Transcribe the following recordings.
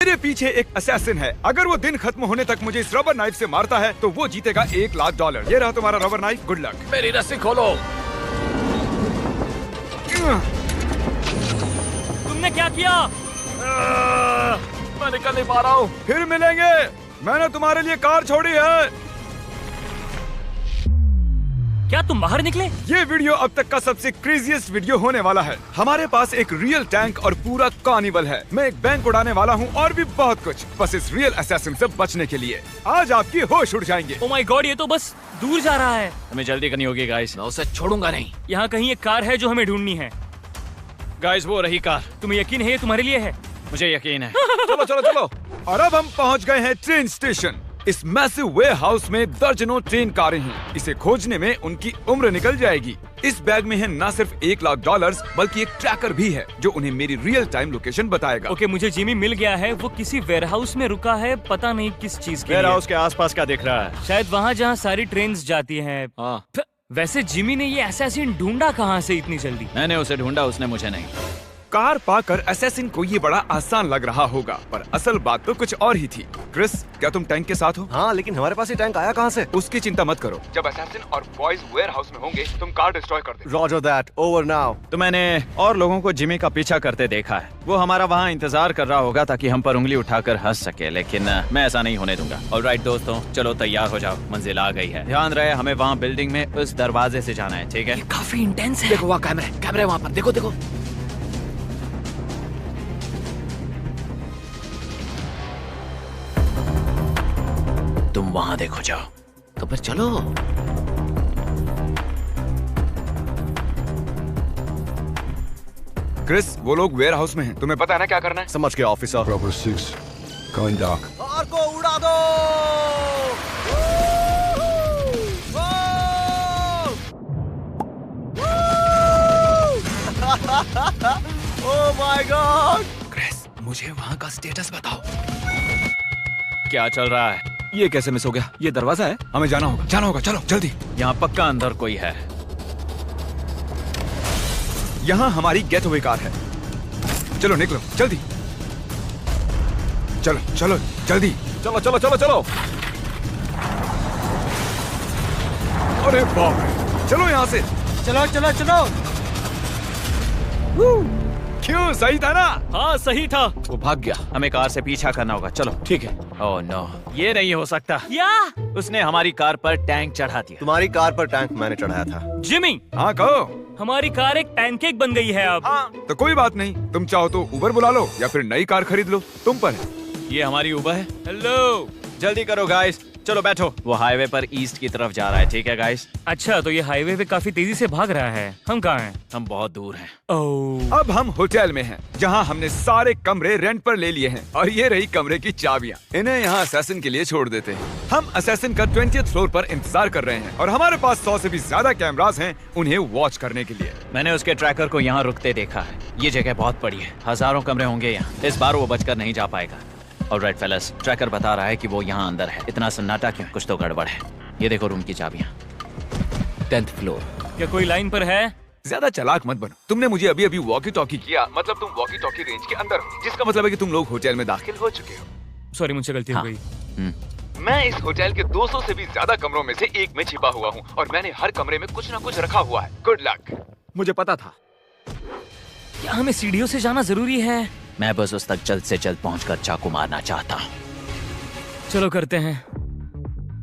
मेरे पीछे एक असैसिन है। अगर वो दिन खत्म होने तक मुझे इस रबर नाइफ से मारता है तो वो जीतेगा $1,00,000। ये रहा तुम्हारा रबर नाइफ, गुड लक। मेरी रस्सी खोलो। तुमने क्या किया? मैं निकल नहीं पा रहा हूँ। फिर मिलेंगे, मैंने तुम्हारे लिए कार छोड़ी है। क्या तुम बाहर निकले? ये वीडियो अब तक का सबसे क्रेजीएस्ट वीडियो होने वाला है। हमारे पास एक रियल टैंक और पूरा कार्निवल है। मैं एक बैंक उड़ाने वाला हूँ और भी बहुत कुछ, बस इस रियल असैसिन से बचने के लिए। आज आपकी होश उड़ जाएंगे। ओह माय गॉड, ये तो बस दूर जा रहा है। हमें जल्दी करनी होगी गाइस, मैं उसे छोड़ूंगा नहीं। यहाँ कहीं एक कार है जो हमें ढूंढनी है। गाइस वो रही कार। तुम्हें यकीन है ये तुम्हारे लिए है? मुझे यकीन है। चलो चलो चलो। और अब हम पहुँच गए हैं ट्रेन स्टेशन। इस मैसिव वेयरहाउस में दर्जनों ट्रेन कारें हैं। इसे खोजने में उनकी उम्र निकल जाएगी। इस बैग में है न सिर्फ $1,00,000 बल्कि एक ट्रैकर भी है जो उन्हें मेरी रियल टाइम लोकेशन बताएगा। ओके, मुझे जिमी मिल गया है। वो किसी वेयरहाउस में रुका है, पता नहीं किस चीज के लिए। वेयरहाउस के आसपास क्या दिख रहा है? शायद वहाँ जहाँ सारी ट्रेन जाती हैं। हाँ। वैसे जिमी ने ये असैसिन ढूंढा कहाँ से इतनी जल्दी? मैंने उसे ढूंढा, उसने मुझे नहीं। कार पाकर असैसिन को ये बड़ा आसान लग रहा होगा, पर असल बात तो कुछ और ही थी। क्रिस, क्या तुम टैंक के साथ हो? हाँ, लेकिन हमारे पास ये टैंक आया कहाँ से? उसकी चिंता मत करो। जब असैसिन और बॉयज वेयरहाउस में होंगे, तुम कार डिस्ट्रॉय कर दे। Roger that, over now। तो मैंने और लोगों को जिमी का पीछा करते देखा है। वो हमारा वहाँ इंतजार कर रहा होगा ताकि हम पर उंगली उठाकर हंस सके, लेकिन मैं ऐसा नहीं होने दूंगा। ऑलराइट दोस्तों, चलो तैयार हो जाओ, मंजिल आ गई है। ध्यान रहे, हमें वहाँ बिल्डिंग में उस दरवाजे से जाना है, ठीक है? काफी इंटेंस है। देखो वहाँ कैमरे वहाँ पर, देखो देखो। तुम वहाँ देखो, जाओ। तो फिर चलो। क्रिस, वो लोग वेयरहाउस में हैं। तुम्हें पता है ना क्या करना है? समझ गया officer. Rubber 6, going dark. Car को उड़ा दो। Oh my God. क्रिस, मुझे वहाँ का स्टेटस बताओ। क्या चल रहा है? ये कैसे मिस हो गया? ये दरवाजा है, हमें जाना होगा, चलो जल्दी। यहाँ पक्का अंदर कोई है। यहाँ हमारी गेटवे कार है। चलो निकलो, जल्दी। चलो चलो जल्दी, चलो चलो चलो चलो। अरे बाप रे, चलो यहाँ से। चलो चलो चलो। क्यों, सही था ना? हाँ सही था। वो भाग गया, हमें कार से पीछा करना होगा। चलो ठीक है। ओह नो, ये नहीं हो सकता। या उसने हमारी कार पर टैंक चढ़ा दिया। तुम्हारी कार पर टैंक मैंने चढ़ाया था। जिमी, हाँ कहो। हमारी कार एक पैनकेक बन गई है अब। हाँ तो कोई बात नहीं, तुम चाहो तो उबर बुला लो या फिर नई कार खरीद लो, तुम पर है। ये हमारी उबर है। हेलो, जल्दी करो गाइस, चलो बैठो। वो हाईवे पर ईस्ट की तरफ जा रहा है, ठीक है गाइस? अच्छा तो ये हाईवे पे काफी तेजी से भाग रहा है। हम कहाँ हैं? हम बहुत दूर हैं। ओह, अब हम होटल में हैं, जहाँ हमने सारे कमरे रेंट पर ले लिए हैं और ये रही कमरे की चाबियाँ। इन्हें यहाँ असैसिन के लिए छोड़ देते हैं। हम असैसिन का 20th फ्लोर पर इंतजार कर रहे हैं और हमारे पास 100 से भी ज्यादा कैमरास हैं उन्हें वॉच करने के लिए। मैंने उसके ट्रैकर को यहाँ रुकते देखा है। ये जगह बहुत बड़ी है, हजारों कमरे होंगे यहाँ। इस बार वो बचकर नहीं जा पाएगा। ऑलराइट फेलस, ट्रैकर बता रहा है कि वो यहाँ अंदर है। इतना सन्नाटा क्यों? कुछ तो गड़बड़ है। ये देखो रूम की चाबियाँ। 10th floor. क्या कोई लाइन पर है? ज्यादा चालाक मत बनो। तुमने मुझे अभी अभी वॉकी टॉकी किया, मतलब तुम वॉकी टॉकी रेंज के अंदर हो, जिसका मतलब है कि तुम लोग होटल में दाखिल हो चुके हो। सॉरी, मुझसे गलती हो गई। मैं इस होटल के 200 से भी ज्यादा कमरों में से एक में छिपा हुआ हूँ और मैंने हर कमरे में कुछ न कुछ रखा हुआ है। Good luck. मुझे पता था। क्या हमें सीढ़ियों से जाना जरूरी है? मैं बस उस तक जल्द से जल्द पहुंचकर चाकू मारना चाहता हूँ। चलो करते हैं।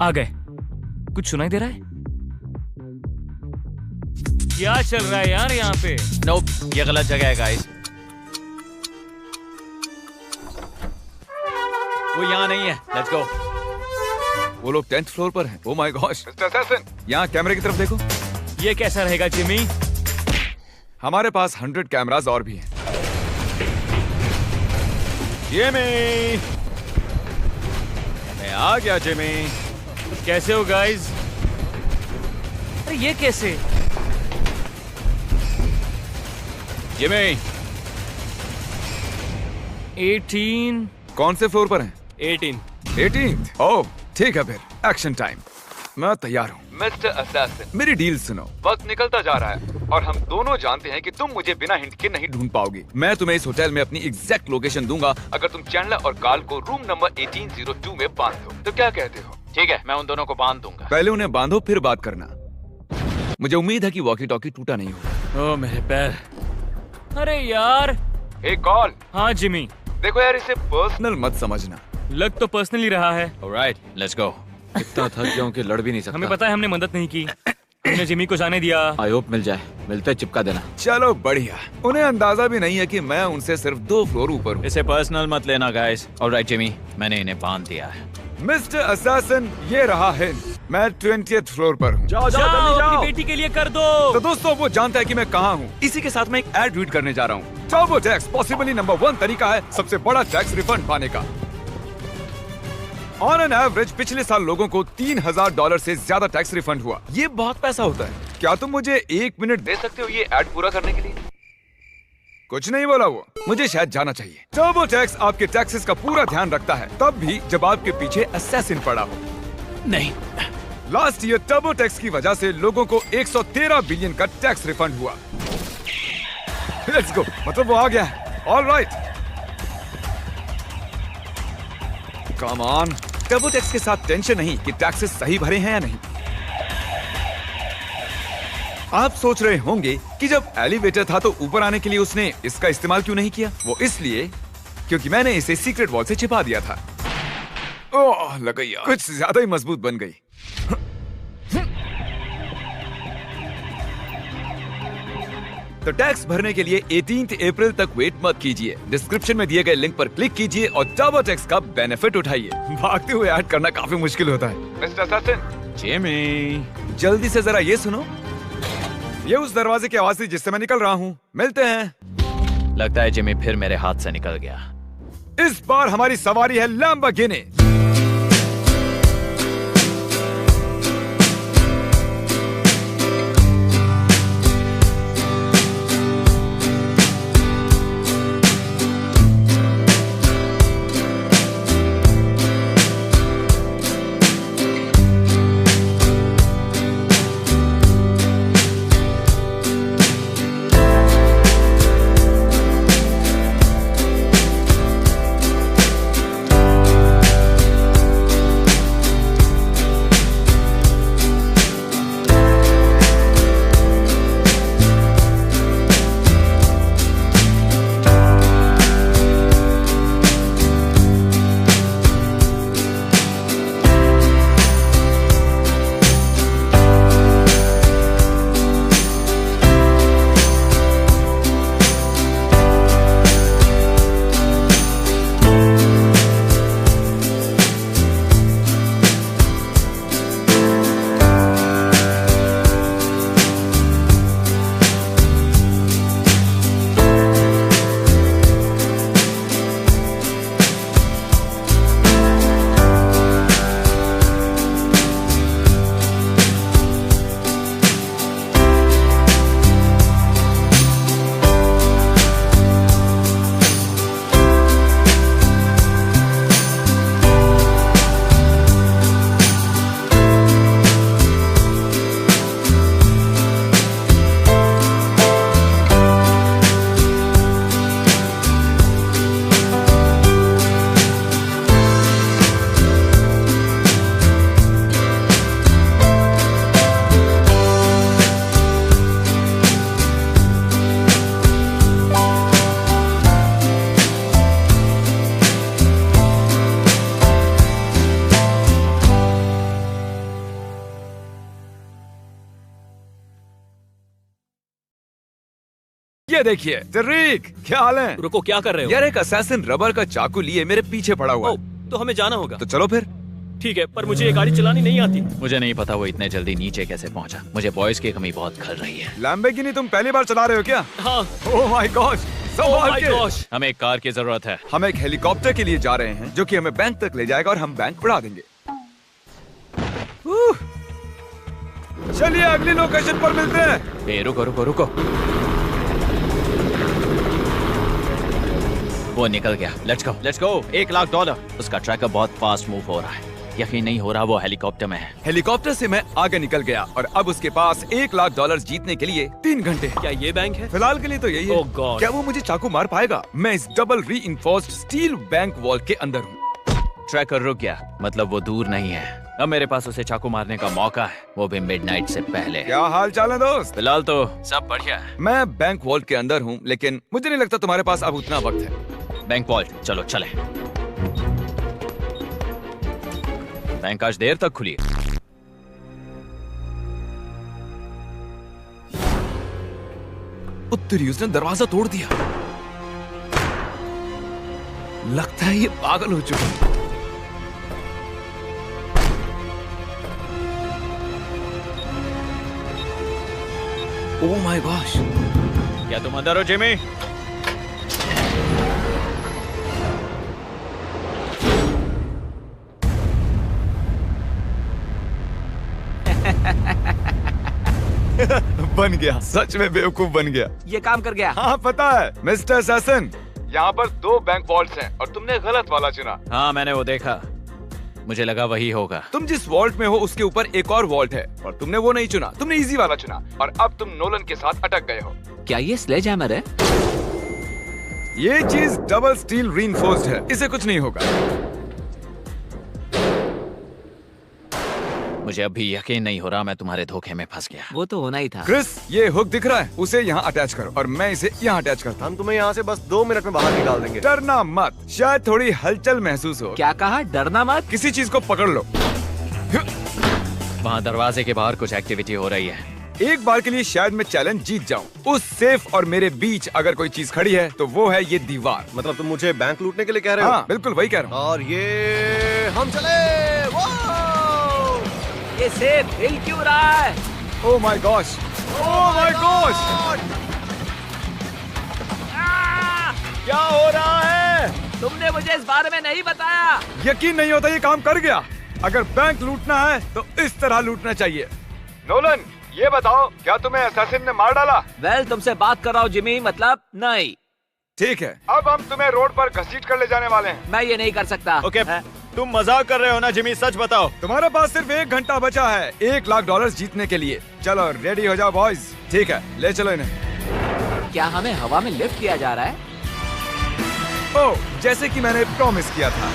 आ गए। कुछ सुनाई दे रहा है? क्या चल रहा है यार यहाँ पे? नोप, ये गलत जगह है गाइस। वो यहाँ नहीं है। Let's go. वो लोग 10th फ्लोर पर हैं। Oh my gosh. Mister assassin, यहाँ कैमरे की तरफ देखो। ये कैसा रहेगा जिमी? हमारे पास 100 कैमरास और भी हैं। जिमी, मैं आ गया जिमी। कैसे हो गाइस? अरे ये कैसे? जिमी, 18। कौन से फ्लोर पर हैं? 18। 18th। ओह ठीक है, फिर एक्शन टाइम। मैं तैयार हूँ। मिस्टर असैसिन, मेरी डील सुनो। वक्त निकलता जा रहा है और हम दोनों जानते हैं कि तुम मुझे बिना हिंट के नहीं ढूंढ पाओगे। मैं तुम्हें इस होटल में अपनी एग्जैक्ट लोकेशन दूंगा अगर तुम चैंडलर और कार्ल को रूम नंबर 1802 में बांध दो। तो क्या कहते हो? ठीक है, मैं उन दोनों को बांध दूंगा। पहले उन्हें बांधो फिर बात करना। मुझे उम्मीद है कि वॉकी टॉकी टूटा नहीं होगा। ओ मेरे पैर। अरे यार। एक कॉल। हाँ जिमी, देखो यार, इसे पर्सनल मत समझना। लग तो पर्सनली रहा है। Alright, let's go. इतना थक गया हूं कि लड़ भी नहीं सकता। हमें पता है हमने मदद नहीं की। हमने जिमी को जाने दिया। आई होप मिल जाए, मिलते चिपका देना। चलो बढ़िया। उन्हें अंदाजा भी नहीं है कि मैं उनसे सिर्फ 2 फ्लोर ऊपर हूँ। इसे पर्सनल मत लेना गाइस। ऑलराइट जिमी, मैंने इन्हें बांध दिया है। मिस्टर असैसिन, ये रहा है। मैं 20th फ्लोर पर हूँ। जाओ अपनी बेटी के लिए कर दो। तो दोस्तों, वो जानता है कि मैं कहाँ हूँ। इसी के साथ मैं एक एड रीड करने जा रहा हूँ। टर्बो टैक्स पॉसिबली नंबर 1 तरीका है सबसे बड़ा टैक्स रिफंड पाने का। ऑन एन एवरेज पिछले साल लोगों को $3000 से ज्यादा टैक्स रिफंड हुआ। ये बहुत पैसा होता है। क्या तुम मुझे 1 मिनट दे सकते हो ये एड पूरा करने के लिए? कुछ नहीं बोला वो। मुझे शायद जाना चाहिए। टर्बो टैक्स आपके टैक्सेस का पूरा ध्यान रखता है, तब भी जब आपके पीछे असैसिन पड़ा हो। नहीं, लास्ट ईयर टर्बो टैक्स की वजह से लोगों को 113 बिलियन का टैक्स रिफंड हुआ। लेट्स गो, मतलब वो आ गया है। Alright, come on. Turbo tax के साथ टेंशन नहीं कि टैक्सेस सही भरे हैं या नहीं। आप सोच रहे होंगे कि जब एलिवेटर था तो ऊपर आने के लिए उसने इसका इस्तेमाल क्यों नहीं किया? वो इसलिए क्योंकि मैंने इसे सीक्रेट वॉल से छिपा दिया था। ओह, लग गई यार। कुछ ज्यादा ही मजबूत बन गई। तो टैक्स भरने के लिए 18 अप्रैल तक वेट मत कीजिए। डिस्क्रिप्शन में दिए गए लिंक पर क्लिक कीजिए और टर्बो टैक्स का बेनिफिट उठाइए। भागते हुए ऐड करना काफी मुश्किल होता है। Mister assassin, Jimmy. जल्दी से जरा ये सुनो। ये उस दरवाजे की आवाज थी जिससे मैं निकल रहा हूँ। मिलते हैं। लगता है जिमी फिर मेरे हाथ से निकल गया। इस बार हमारी सवारी है लैम्बोर्गिनी। ये देखिए तरीक, क्या हाल है? रुको, क्या कर रहे हो? यार एक असैसिन रबर का चाकू लिए मेरे पीछे पड़ा हुआ ओ, है। तो हमें जाना होगा। तो चलो फिर। ठीक है, पर मुझे ये गाड़ी चलानी नहीं आती। मुझे नहीं पता वो इतने जल्दी नीचे कैसे पहुंचा। मुझे बॉयज की कमी बहुत खल रही है। लैम्बोर्गिनी तुम पहली बार चला रहे हो क्या? हाँ। Oh my God, oh my gosh. हमें एक कार की जरूरत है। हम एक हेलीकॉप्टर के लिए जा रहे हैं जो कि हमें बैंक तक ले जाएगा और हम बैंक उड़ा देंगे। चलिए अगली लोकेशन पर मिलते हैं। ए, रुको रुको रुको। वो निकल गया। Let's go. $1 लाख। उसका ट्रैकर बहुत फास्ट मूव हो रहा है। यकीन नहीं हो रहा वो हेलीकॉप्टर में है। हेलीकॉप्टर से मैं आगे निकल गया और अब उसके पास $1,00,000 जीतने के लिए 3 घंटे हैं। क्या ये बैंक है? फिलहाल के लिए तो यही है। Oh God. क्या वो मुझे चाकू मार पाएगा? मैं इस double reinforced steel bank wall के अंदर हूँ। ट्रैकर रुक गया, मतलब वो दूर नहीं है। अब मेरे पास उसे चाकू मारने का मौका है, वो भी मिडनाइट से पहले। क्या हाल चाल है दोस्त? फिलहाल तो सब बढ़िया है। मैं बैंक वॉल के अंदर हूँ, लेकिन मुझे नहीं लगता तुम्हारे पास अब उतना वक्त है। बैंक वॉल्ट, चलो चले। बैंक आज देर तक खुली है। उत्तरी उसने दरवाजा तोड़ दिया। लगता है ये पागल हो चुका है। Oh my gosh! क्या तुम अंदर हो जिमी? बन गया, सच में बेवकूफ बन गया। ये काम कर गया। हाँ पता है मिस्टर असैसिन, यहाँ पर 2 बैंक वॉल्ट्स हैं और तुमने गलत वाला चुना। हाँ मैंने वो देखा, मुझे लगा वही होगा। तुम जिस वॉल्ट में हो उसके ऊपर एक और वॉल्ट है और तुमने वो नहीं चुना, तुमने इजी वाला चुना और अब तुम नोलन के साथ अटक गए हो। क्या ये स्लेज हैमर है? ये चीज डबल स्टील रीइंफोर्स्ड है, इसे कुछ नहीं होगा। मुझे अभी यकीन नहीं हो रहा मैं तुम्हारे धोखे में फंस गया। वो तो होना ही था। क्रिस, ये हुक दिख रहा है, उसे यहाँ अटैच करो और मैं इसे यहाँ अटैच करता हूँ। हम तुम्हें यहाँ से बस 2 मिनट में बाहर निकाल देंगे। डरना मत, शायद थोड़ी हलचल महसूस हो। क्या कहा? डरना मत? किसी चीज को पकड़ लो। वहाँ दरवाजे के बाहर कुछ एक्टिविटी हो रही है। एक बार के लिए शायद मैं चैलेंज जीत जाऊं। उस सेफ और मेरे बीच अगर कोई चीज खड़ी है तो वो है ये दीवार। मतलब तुम मुझे बैंक लूटने के लिए कह रहे हो? हाँ बिल्कुल वही कह रहा हूँ। और ये हम चले। ये सेफ हिल क्यों रहा है? Oh my gosh! Oh my gosh! क्या हो रहा है? तुमने मुझे इस बारे में नहीं बताया। यकीन नहीं होता ये काम कर गया। अगर बैंक लूटना है तो इस तरह लूटना चाहिए। नोलन, ये बताओ क्या तुम्हें असैसिन ने मार डाला? वेल, तुमसे बात कर रहा हूँ जिमी, मतलब नहीं। ठीक है, अब हम तुम्हें रोड पर घसीट कर ले जाने वाले हैं। मैं ये नहीं कर सकता। ओके, तुम मजाक कर रहे हो ना जिमी, सच बताओ। तुम्हारे पास सिर्फ 1 घंटा बचा है $1,00,000 जीतने के लिए। चलो रेडी हो जाओ बॉयज। ठीक है, ले चलो इन्हें। क्या हमें हवा में लिफ्ट किया जा रहा है? ओह, जैसे कि मैंने प्रॉमिस किया था।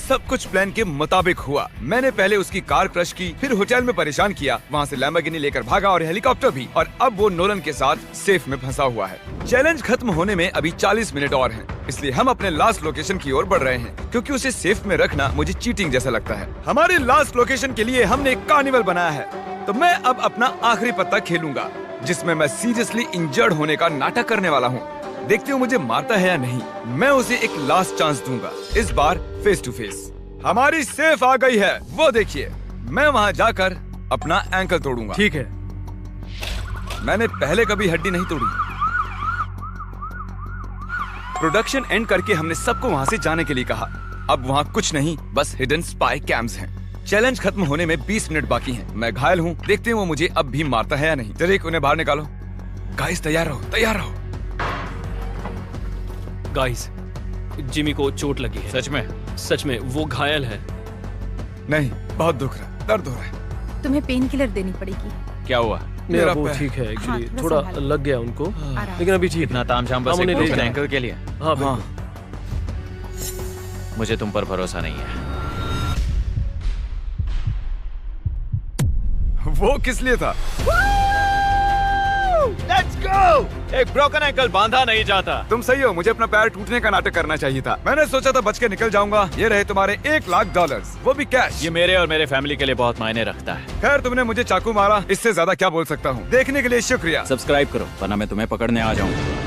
सब कुछ प्लान के मुताबिक हुआ। मैंने पहले उसकी कार क्रश की, फिर होटल में परेशान किया, वहाँ से लैम्बोर्गिनी लेकर भागा और हेलीकॉप्टर भी, और अब वो नोलन के साथ सेफ में फंसा हुआ है। चैलेंज खत्म होने में अभी 40 मिनट और हैं, इसलिए हम अपने लास्ट लोकेशन की ओर बढ़ रहे हैं, क्योंकि उसे सेफ में रखना मुझे चीटिंग जैसा लगता है। हमारे लास्ट लोकेशन के लिए हमने एक कार्निवल बनाया है, तो मैं अब अपना आखिरी पत्ता खेलूंगा, जिसमें मैं सीरियसली इंजर्ड होने का नाटक करने वाला हूँ। देखते हो मुझे मारता है या नहीं। मैं उसे एक लास्ट चांस दूंगा, इस बार फेस टू फेस। हमारी सेफ आ गई है, वो देखिए। मैं वहाँ जाकर अपना एंकल तोड़ूंगा। ठीक है। मैंने पहले कभी हड्डी नहीं तोड़ी। प्रोडक्शन एंड करके हमने सबको वहाँ से जाने के लिए कहा। अब वहाँ कुछ नहीं, बस हिडन स्पाई कैम्स हैं। चैलेंज खत्म होने में 20 मिनट बाकी हैं। मैं घायल हूँ, देखते हैं वो मुझे अब भी मारता है या नहीं। जरीक, उन्हें बाहर निकालो। गाइस तैयार रहो, तैयार रहो। गाइस, जिमी को चोट लगी है। सच में? सच में, वो घायल है। नहीं, बहुत दुख रहा है, दर्द हो रहा है। तुम्हें पेन किलर देनी पड़ेगी। क्या हुआ? मेरा पैर। वो ठीक है हाँ, एक्चुअली, थोड़ा थोड़ा संभालो। लग गया उनको, आराम। लेकिन अभी ठीक इतना है। तामझाम बस हम एक उन्हें ले broken जाएं। ankle के लिए? हाँ हाँ। मुझे तुम पर भरोसा नहीं है। वो किस लिए था? Let's go! एक ब्रोकन एंकल बांधा नहीं जाता। तुम सही हो, मुझे अपना पैर टूटने का नाटक करना चाहिए था। मैंने सोचा था बच के निकल जाऊंगा। ये रहे तुम्हारे $1,00,000, वो भी कैश। ये मेरे और मेरे फैमिली के लिए बहुत मायने रखता है। खैर, तुमने मुझे चाकू मारा, इससे ज्यादा क्या बोल सकता हूँ। देखने के लिए शुक्रिया। सब्सक्राइब करो वरना मैं तुम्हें पकड़ने आ जाऊंगा।